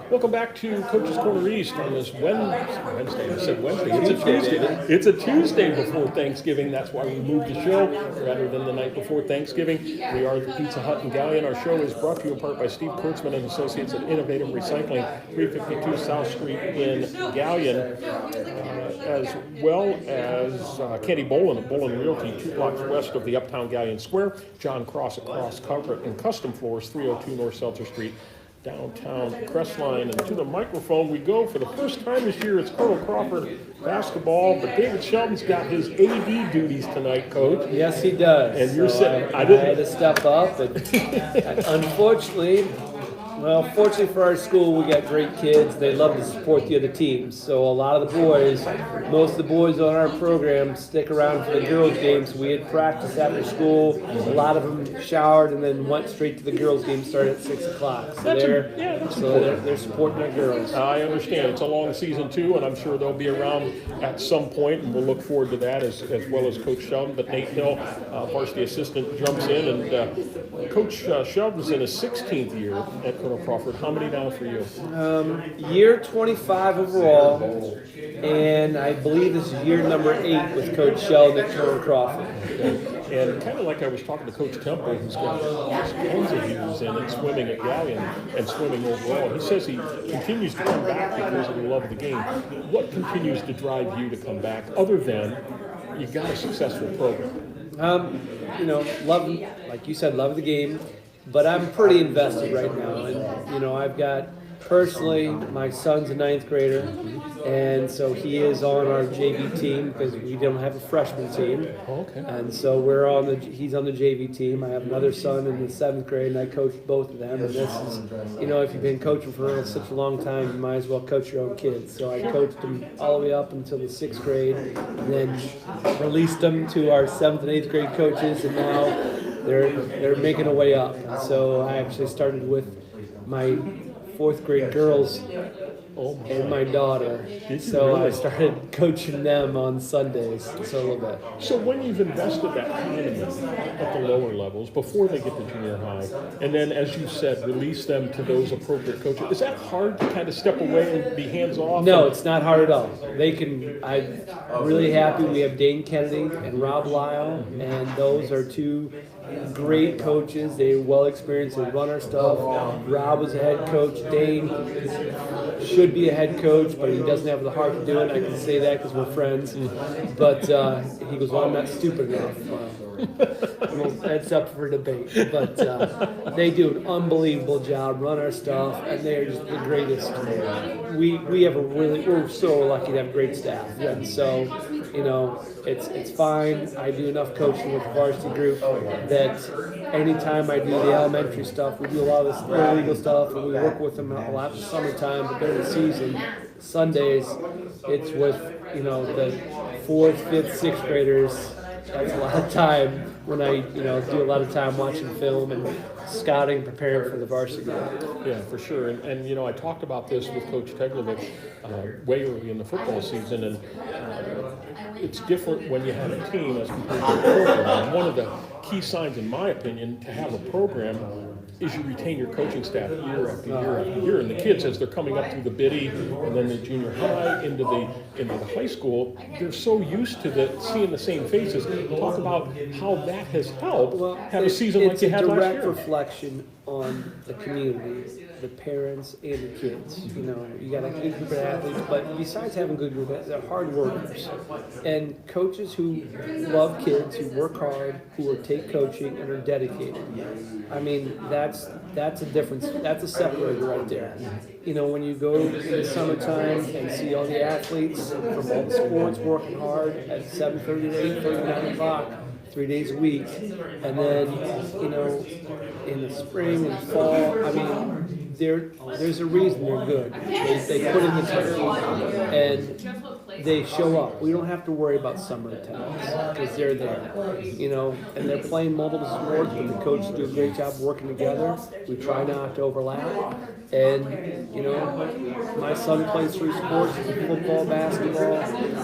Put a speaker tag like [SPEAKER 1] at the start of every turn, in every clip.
[SPEAKER 1] Welcome back to Coach's Corner East on this Wednesday. I said Wednesday. It's a Tuesday. It's a Tuesday before Thanksgiving. That's why we moved the show rather than the night before Thanksgiving. We are the Pizza Hut in Gallion. Our show is brought to you in part by Steve Kurtzman and Associates at Innovative Recycling, 352 South Street in Gallion, as well as Kenny Bolin at Bolin Realty, 2 blocks west of the Uptown Gallion Square. John Cross at Cross Carpet and Custom Floors, 302 North Seltzer Street, downtown Crestline. And to the microphone we go for the first time this year. It's Col Crawford basketball, but David Sheldon's got his AD duties tonight, Coach.
[SPEAKER 2] Yes, he does.
[SPEAKER 1] And you're sitting.
[SPEAKER 2] I had to step up, and unfortunately, fortunately for our school, we got great kids. They love to support the other teams. So a lot of the boys, most of the boys on our program stick around for the girls' games. We had practice after school. A lot of them showered and then went straight to the girls' game, started at 6 o'clock. So they're supporting their girls.
[SPEAKER 1] I understand. It's a long season too, and I'm sure they'll be around at some point, and we'll look forward to that as well as Coach Sheldon. But Nate Hill, varsity assistant, jumps in, and Coach Sheldon's in his 16th year at Col Crawford. How many now for you?
[SPEAKER 2] Year 25 overall, and I believe this is year number 8 with Coach Sheldon at Col Crawford.
[SPEAKER 1] And kind of like I was talking to Coach Temple, who's got tons of years in swimming at Gallion and swimming overall. He says he continues to come back because of the love of the game. What continues to drive you to come back, other than you've got a successful program?
[SPEAKER 2] Love, like you said, love the game. But I'm pretty invested right now, and I've got personally my son's a 9th grader, and so he is on our JV team because we don't have a freshman team.
[SPEAKER 1] Okay.
[SPEAKER 2] And so he's on the JV team. I have another son in the 7th grade, and I coach both of them. And this is, if you've been coaching for such a long time, you might as well coach your own kids. So I coached them all the way up until the 6th grade, and then released them to our 7th and 8th grade coaches, and now they're making a way up. And so I actually started with my 4th grade girls and my daughter. So I started coaching them on Sundays, so a little bit.
[SPEAKER 1] So when you've invested that time in them at the lower levels, before they get to junior high, and then, as you said, release them to those appropriate coaches, is that hard to kind of step away and be hands-off?
[SPEAKER 2] No, it's not hard at all. I'm really happy we have Dane Kennedy and Rob Lyle, and those are 2 great coaches. They're well experienced. They run our stuff. Rob was a head coach. Dane should be a head coach, but he doesn't have the heart to do it. I can say that because we're friends. But he goes, well, I'm not stupid enough. Well, that's up for debate. But they do an unbelievable job, run our stuff, and they are just the greatest. We're so lucky to have great staff. And so, it's fine. I do enough coaching with the varsity group that anytime I do the elementary stuff, we do a lot of this legal stuff, and we work with them a lot in the summertime. But during the season, Sundays, it's with the 4th, 5th, 6th graders. That's a lot of time when I do a lot of time watching film and scouting, preparing for the varsity game.
[SPEAKER 1] Yeah, for sure. And I talked about this with Coach Teglovich way early in the football season, and it's different when you have a team as compared to a program. And one of the key signs, in my opinion, to have a program is you retain your coaching staff year after year after year. And the kids, as they're coming up through the biddy and then the junior high into the high school, they're so used to seeing the same faces. Talk about how that has helped have a season like you had last year.
[SPEAKER 2] It's a direct reflection on the community, the parents and the kids. You got a good group of athletes, but besides having a good group, they're hard workers. And coaches who love kids, who work hard, who will take coaching and are dedicated. I mean, that's a difference. That's a separator right there. When you go in the summertime and see all the athletes from all the sports working hard at 7:30 to 8:30, 9 o'clock, 3 days a week, and then in the spring and fall, I mean, there's a reason they're good. They put in the time and they show up. We don't have to worry about summer attendance because they're there, and they're playing multiple sports, but the coaches do a great job working together. We try not to overlap, And, you know, my son plays 3 sports, football, basketball,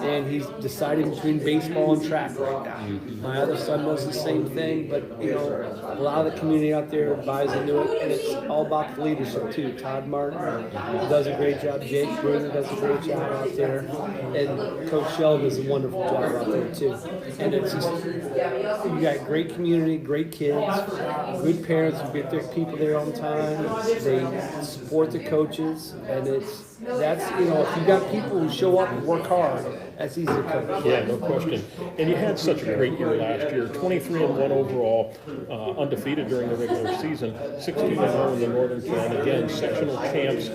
[SPEAKER 2] and he's deciding between baseball and track right now. My other son does the same thing, but, you know, a lot of the community out there buys into it, and it's all about the leadership, too. Todd Martin does a great job. Jake Bruner does a great job out there, and Coach Sheldon does a wonderful job out there, too. And it's just, you got great community, great kids, good parents who get their people there on time. They support the coaches, and that's you know, if you got people who show up and work hard, that's easy to coach.
[SPEAKER 1] Yeah, no question. And you had such a great year last year, 23-1 overall, undefeated during the regular season, 16-0 in the Northern Ten. Again, sectional champs.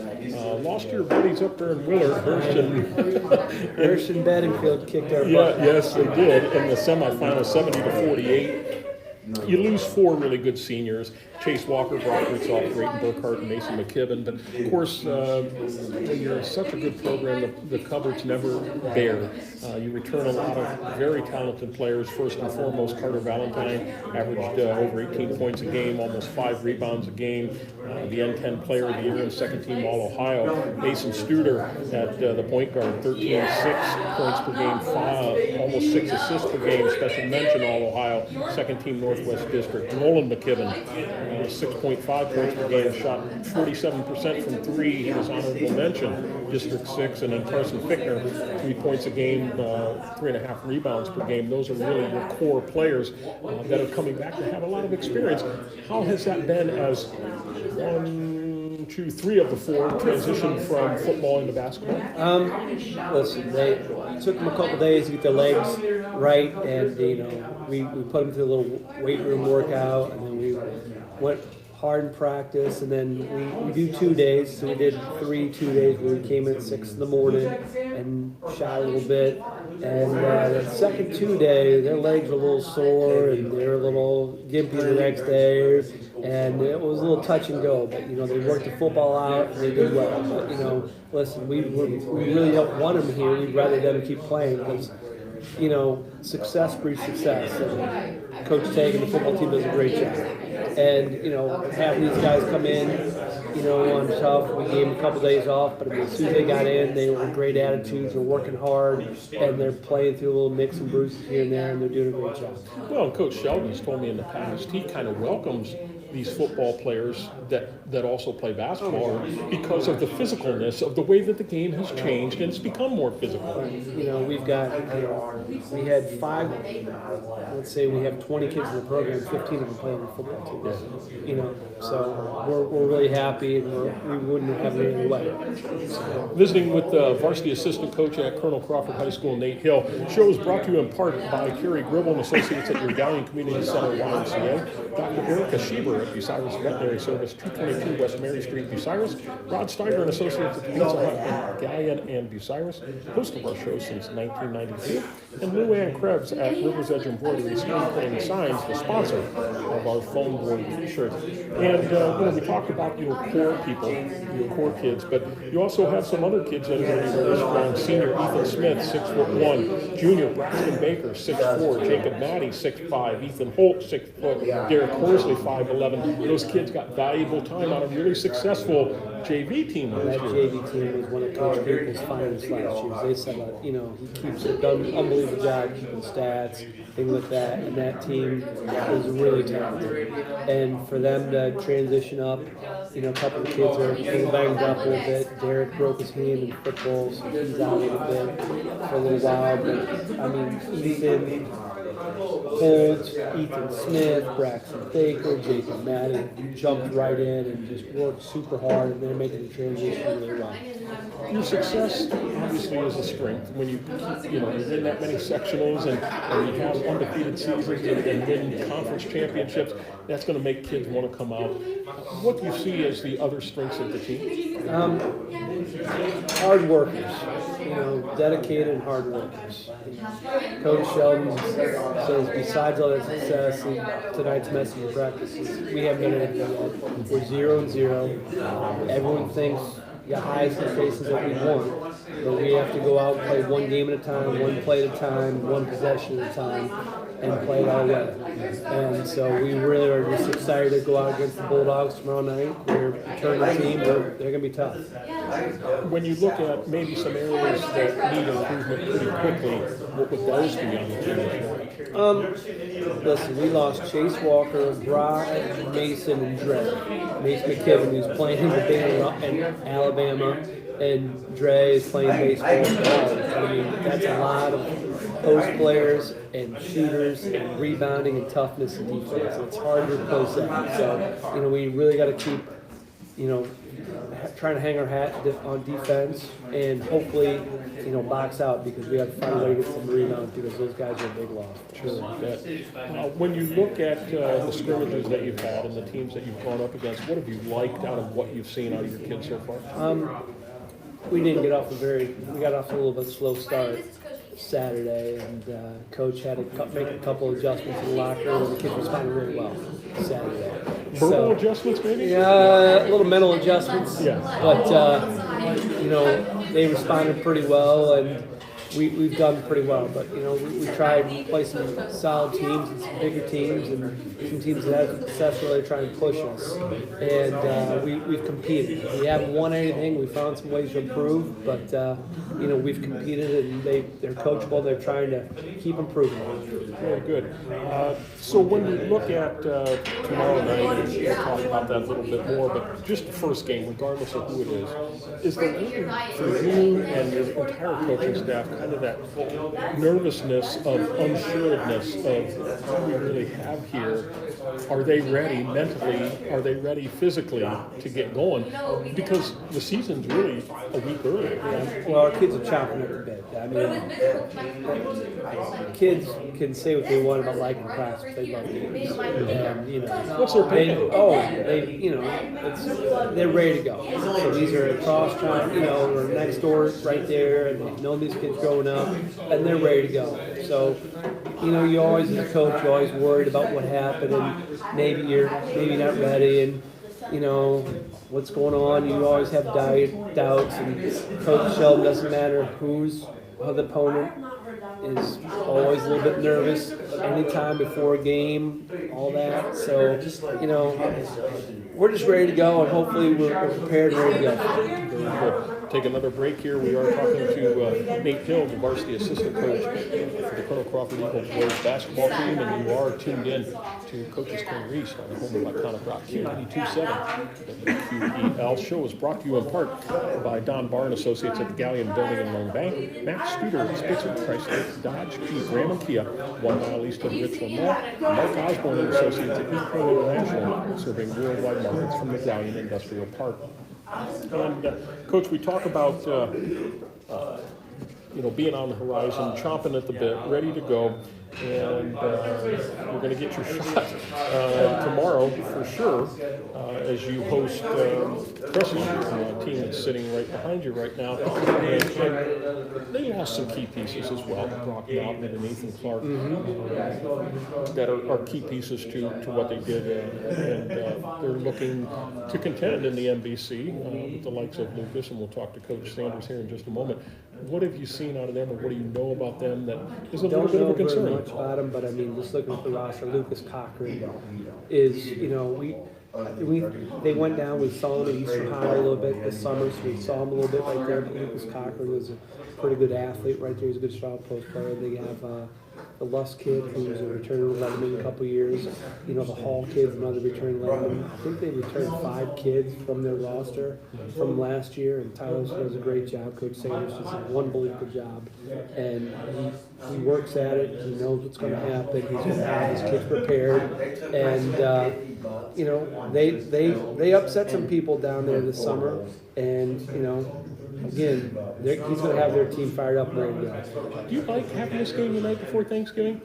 [SPEAKER 1] Lost your buddies up there in Willard,
[SPEAKER 2] Hirsch and Bedingfield kicked our butt.
[SPEAKER 1] Yeah, yes, they did in the semifinal, 70-48. You lose 4 really good seniors. Chase Walker, Brock Ritzoff, Drayton Burkhart, and Mason McKibben. But of course, when you're such a good program, the cupboard's never bare. You return a lot of very talented players. First and foremost, Carter Valentine averaged over 18 points a game, almost 5 rebounds a game. The N10 Player of the Year and second team All-Ohio. Mason Studer at the point guard, 13.6 points per game, almost 6 assists per game, special mention All-Ohio, second team Northwest District. Nolan McKibben, 6.5 points per game, shot 47% from 3. He was honorable mention, District 6. And then Carson Fickner, 3 points a game, 3.5 rebounds per game. Those are really your core players that are coming back to have a lot of experience. How has that been as 1, 2, 3 of the 4 transitioned from football into basketball?
[SPEAKER 2] Listen, they took them a couple days to get their legs right, and you know, we put them through a little weight room workout, and then we went hard in practice, and then we do 2 days. So we did 2 days where we came in at 6 in the morning and shot a little bit. And the second 2 day, their legs were a little sore and they were a little gimpy the next day, and it was a little touch and go. But you know, they worked the football out and they did well. But you know, listen, we really don't want them here. We'd rather them keep playing because, you know, success breeds success. And Coach Tag and the football team does a great job. And, you know, having these guys come in, you know, on tough, we gave them a couple days off, but I mean, as soon as they got in, they were great attitudes, they're working hard, and they're playing through a little nicks and bruises here and there, and they're doing a great job.
[SPEAKER 1] Well, Coach Sheldon's told me in the past, he kind of welcomes these football players that also play basketball because of the physicalness of the way that the game has changed and it's become more physical.
[SPEAKER 2] You know, we've got, we had 5, let's say we have 20 kids in the program, 15 of them play on the football team. Yeah. You know, so we're really happy, and we wouldn't have it any way. So.
[SPEAKER 1] Visiting with the varsity assistant coach at Col Crawford High School, Nate Hill. Show is brought to you in part by Kerry Gribble and Associates at your Galleon Community Center, YMCA. Dr. Erica Schieber at Bucyrus Veterinary Service, 222 West Mary Street, Bucyrus. Rod Steiger and Associates at Pizza Hut in Galleon and Bucyrus. Host of our show since 1992. And Lou Ann Krebs at River's Edge Embroidery, Stamp Signs, the sponsor of our foam board t-shirts. And you know, we talked about your core people, your core kids, but you also have some other kids that are going to be very strong. Senior Ethan Smith, 6'1". Junior Braxton Baker, 6'4". Jacob Matty, 6'5". Ethan Holt, 6 foot. Derek Horsley, 5'11". Those kids got valuable time on a really successful JV team last year.
[SPEAKER 2] That JV team was one of Coach People's finest last year. They said, you know, he keeps an unbelievable job keeping stats, things like that, and that team is really talented. And for them to transition up, you know, a couple of kids are getting banged up a little bit. Derek broke his hand in football, so he's out a little bit for a little while. But I mean, Ethan Holt, Ethan Smith, Braxton Baker, Jacob Madden jumped right in and just worked super hard, and they're making the transition really well.
[SPEAKER 1] Your success obviously is a strength when you win that many sectionals and you have undefeated seasons and win conference championships. That's going to make kids want to come out. What do you see as the other strengths of the team?
[SPEAKER 2] Hard workers, you know, dedicated and hard workers. Coach Sheldon says, besides all that success and tonight's message in practices, we haven't done anything yet. We're 0-0. Everyone thinks we got highs and faces that we want, but we have to go out and play one game at a time, one play at a time, one possession at a time. and play it all way. And so we really are just excited to go out against the Bulldogs tomorrow night. They're a returning team. They're going to be tough.
[SPEAKER 1] When you look at maybe some areas that need improvement pretty quickly, what would those be on the team?
[SPEAKER 2] Listen, we lost Chase Walker, Brock, Mason, and Dre. Mason McKibben, who's playing in the band in Alabama, and Dre is playing baseball in college. I mean, that's a lot of post players and shooters and rebounding and toughness and defense. It's hard to replace that. So, we really got to keep, trying to hang our hat on defense and hopefully, box out because we have to find a way to get some rebounds because those guys are a big loss.
[SPEAKER 1] Sure. When you look at the scrimmages that you've had and the teams that you've gone up against, what have you liked out of what you've seen out of your kids so far?
[SPEAKER 2] We didn't get off we got off a little bit slow start Saturday, and Coach had to make a couple of adjustments in the locker room, and the kids responded really well Saturday.
[SPEAKER 1] Verbal adjustments, maybe?
[SPEAKER 2] Yeah, a little mental adjustments.
[SPEAKER 1] Yeah.
[SPEAKER 2] But, they responded pretty well, and we've done pretty well. But, we tried to play some solid teams and some bigger teams and some teams that have successfully trying to push us. And we've competed. We haven't won anything. We found some ways to improve, but, we've competed, and they're coachable. They're trying to keep improving.
[SPEAKER 1] Very good. So when we look at tomorrow night, we'll talk about that a little bit more, but just the first game, regardless of who it is there really, for you and your entire coaching staff, kind of that nervousness of unsureness of who we really have here? Are they ready mentally? Are they ready physically to get going? Because the season's really a week early.
[SPEAKER 2] Well, our kids are chomping at the bit. I mean, kids can say what they want about liking practice. They love games. And,
[SPEAKER 1] what's their opinion?
[SPEAKER 2] They're ready to go. So these are across town, we're next door right there, and they've known these kids growing up, and they're ready to go. So, you always, as a coach, you're always worried about what happened, and maybe you're not ready, and what's going on. You always have doubts, and Coach Sheldon, doesn't matter who's the opponent, is always a little bit nervous anytime before a game, all that. So, we're just ready to go, and hopefully we're prepared and ready to go.
[SPEAKER 1] Take another break here. We are talking to Nate Hill, the varsity assistant coach for the Col Crawford Eagles boys basketball team, and you are tuned in to Coach's Corner East on the home of iconic rock Q92.7. The WQEL show is brought to you in part by Don Barr and Associates at the Galleon Building in Long Bank, Matt Studer, Spitzer, Chrysler, Dodge, Jeep, Ram and Kia, 1 mile east of Richland Mall, Mark Osborne and Associates at Eco International, serving worldwide markets from the Galleon Industrial Park. And Coach, we talk about being on the horizon, chomping at the bit, ready to go, and you're going to get your shot tomorrow for sure as you host Crescent, a team that's sitting right behind you right now. And they lost some key pieces as well, Brock Mountain and Ethan Clark, that are key pieces to what they did, and they're looking to contend in the NBC with the likes of Lucas, and we'll talk to Coach Sanders here in just a moment. What have you seen out of them, or what do you know about them that is a little bit of a concern?
[SPEAKER 2] I don't know very much about them, but I mean, just looking at the roster, Lucas Cochran is, they went down. We saw him at Eastern High a little bit this summer, so we saw him a little bit right there. But Lucas Cochran was a pretty good athlete right there. He's a good strong post player. They have the Luss kid, who's a returning letterman in a couple years. The Hall kid's another returning letterman. I think they returned 5 kids from their roster from last year, and Tyler does a great job. Coach Sanders does an unbelievable job, and he works at it. He knows what's going to happen. He's going to have his kids prepared, and they upset some people down there this summer, and again, he's going to have their team fired up and ready to go.
[SPEAKER 1] Do you like having this game the night before Thanksgiving?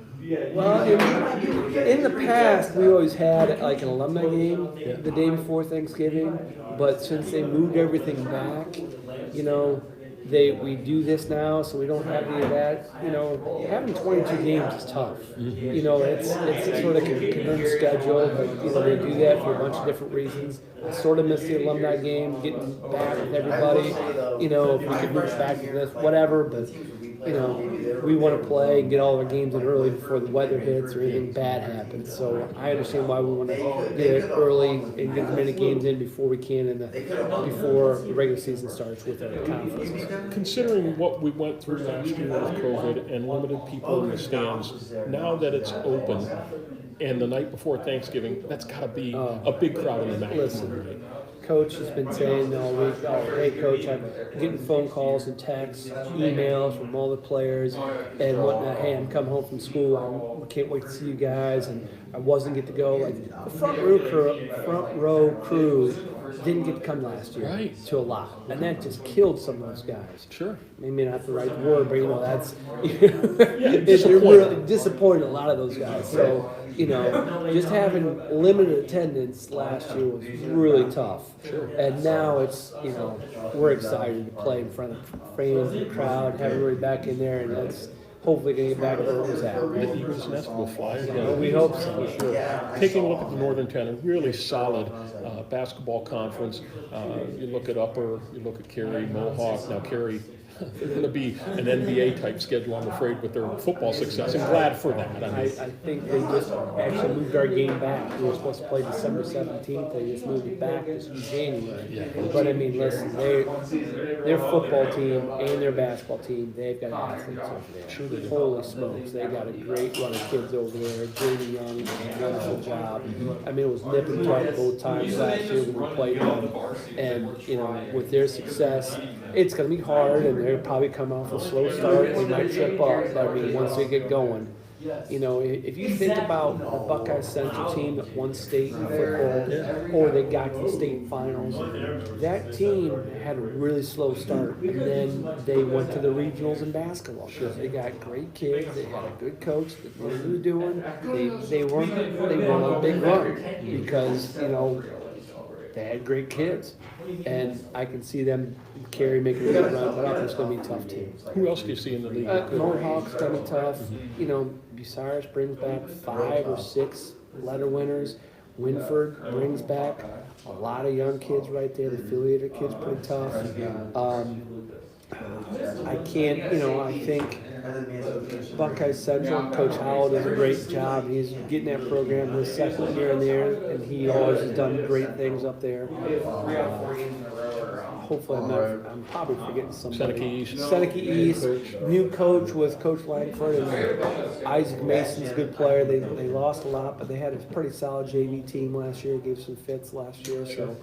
[SPEAKER 2] Well, in the past, we always had like an alumni game the day before Thanksgiving, but since they moved everything back, we do this now, so we don't have any of that. Having 22 games is tough. It's sort of a condensed schedule, but they do that for a bunch of different reasons. I sort of miss the alumni game, getting back with everybody. If we could move back to this, whatever. But we want to play and get all our games in early before the weather hits or anything bad happens. So I understand why we want to get it early and get as many games in before we can before the regular season starts with our conferences.
[SPEAKER 1] Considering what we went through last year with COVID and limited people in the stands, now that it's open and the night before Thanksgiving, that's got to be a big crowd in the night.
[SPEAKER 2] Listen, Coach has been saying all week, hey, Coach, I'm getting phone calls and texts, emails from all the players and whatnot. Hey, I'm coming home from school. I can't wait to see you guys. And I wasn't get to go. Like, the front row crew didn't get to come last year to a lot. And that just killed some of those guys.
[SPEAKER 1] Sure.
[SPEAKER 2] Maybe not the right word, but that's it's really disappointed a lot of those guys. So, just having limited attendance last year was really tough.
[SPEAKER 1] Sure.
[SPEAKER 2] And now it's, we're excited to play in front of fans and the crowd, have everybody back in there, and that's hopefully going to get back where it was at.
[SPEAKER 1] The Eagles' nest will fly again.
[SPEAKER 2] We hope so.
[SPEAKER 1] Sure. Taking a look at the Northern 10, a really solid basketball conference. You look at Upper, you look at Cary, Mohawk. Now Cary, they're going to be an NBA type schedule, I'm afraid, with their football success. I'm glad for that.
[SPEAKER 2] I think they just actually moved our game back. We were supposed to play December 17th. They just moved it back to January.
[SPEAKER 1] Yeah.
[SPEAKER 2] But I mean, listen, their football team and their basketball team, they've got athletes over there.
[SPEAKER 1] Sure they do.
[SPEAKER 2] Holy smokes, they got a great run of kids over there. Jamie Young did a wonderful job. I mean, it was nip and tuck both times last year when we played them. And, with their success, it's going to be hard, and they'll probably come off a slow start. They might trip up, but I mean, once they get going, if you think about the Buckeye Central team that won state in football, or they got to the state finals, that team had a really slow start, and then they went to the regionals in basketball. Sure. They got great kids. They had a good coach that knew what he was doing. They went on a big run because they had great kids, and I can see them Cary making a good run, but it's going to be a tough team.
[SPEAKER 1] Who else do you see in the league?
[SPEAKER 2] Mohawk's going to be tough. Bucyrus brings back 5 or 6 letter winners. Winford brings back a lot of young kids right there. The affiliated kids pretty tough. I think Buckeye Central, Coach Howell does a great job. He's getting that program his second year in there, and he always has done great things up there. Hopefully I'm probably forgetting somebody. Seneca East, new coach with Coach Langford, and Isaac Mason's a good player. They lost a lot, but they had a pretty solid JV team last year. Gave some fits last year, so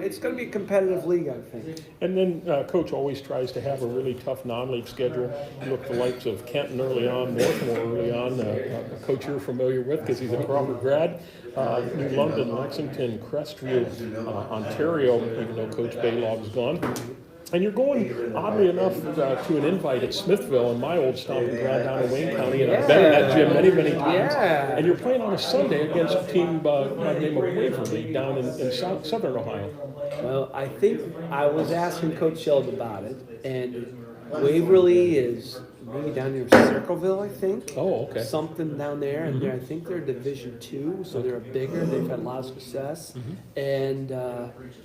[SPEAKER 2] it's going to be a competitive league, I think.
[SPEAKER 1] And then Coach always tries to have a really tough non-league schedule. You look at the likes of Kenton early on, Northmore early on, a coach you're familiar with because he's a Crawford grad. New London, Lexington, Crestview, Ontario, even though Coach Baylog's gone. And you're going, oddly enough, to an invite at Smithville in my old stomping ground down in Wayne County, and I've been in that gym many, many times.
[SPEAKER 2] Yeah.
[SPEAKER 1] And you're playing on a Sunday against a team by the name of Waverly down in southern Ohio.
[SPEAKER 2] Well, I think I was asking Coach Sheldon about it, and Waverly is maybe down near Circleville, I think.
[SPEAKER 1] Oh, okay.
[SPEAKER 2] Something down there, and I think they're Division II, so they're bigger. They've had a lot of success, and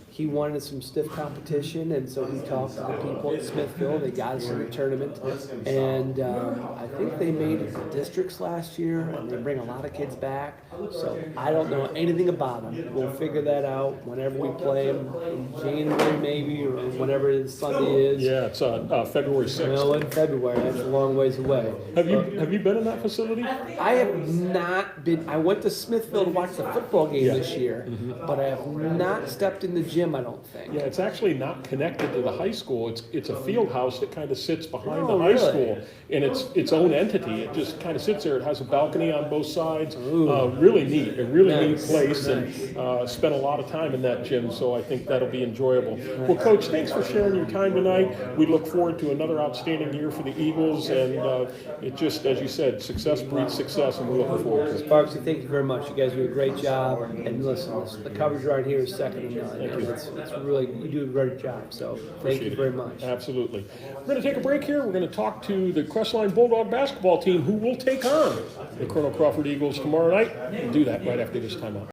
[SPEAKER 2] he wanted some stiff competition, and so he talked to the people at Smithville. They got us in the tournament, and I think they made it to districts last year, and they bring a lot of kids back. So I don't know anything about them. We'll figure that out whenever we play them in January, maybe, or whenever the Sunday is.
[SPEAKER 1] Yeah, it's February 6th.
[SPEAKER 2] No, in February. That's a long ways away.
[SPEAKER 1] Have you been in that facility?
[SPEAKER 2] I have not been. I went to Smithville to watch the football game this year, but I have not stepped in the gym, I don't think.
[SPEAKER 1] Yeah, it's actually not connected to the high school. It's a field house that kind of sits behind the high school, and it's its own entity. It just kind of sits there. It has a balcony on both sides. Really neat, a really neat place, and spent a lot of time in that gym, so I think that'll be enjoyable. Well, Coach, thanks for sharing your time tonight. We look forward to another outstanding year for the Eagles, and it just, as you said, success breeds success, and we're looking forward to it.
[SPEAKER 2] Sparksy, thank you very much. You guys do a great job, and listen, the coverage right here is second to none.
[SPEAKER 1] Thank you.
[SPEAKER 2] It's really, you do a great job, so thank you very much.
[SPEAKER 1] Absolutely. We're going to take a break here. We're going to talk to the Crestline Bulldog basketball team, who will take on the Col Crawford Eagles tomorrow night. We'll do that right after this timeout.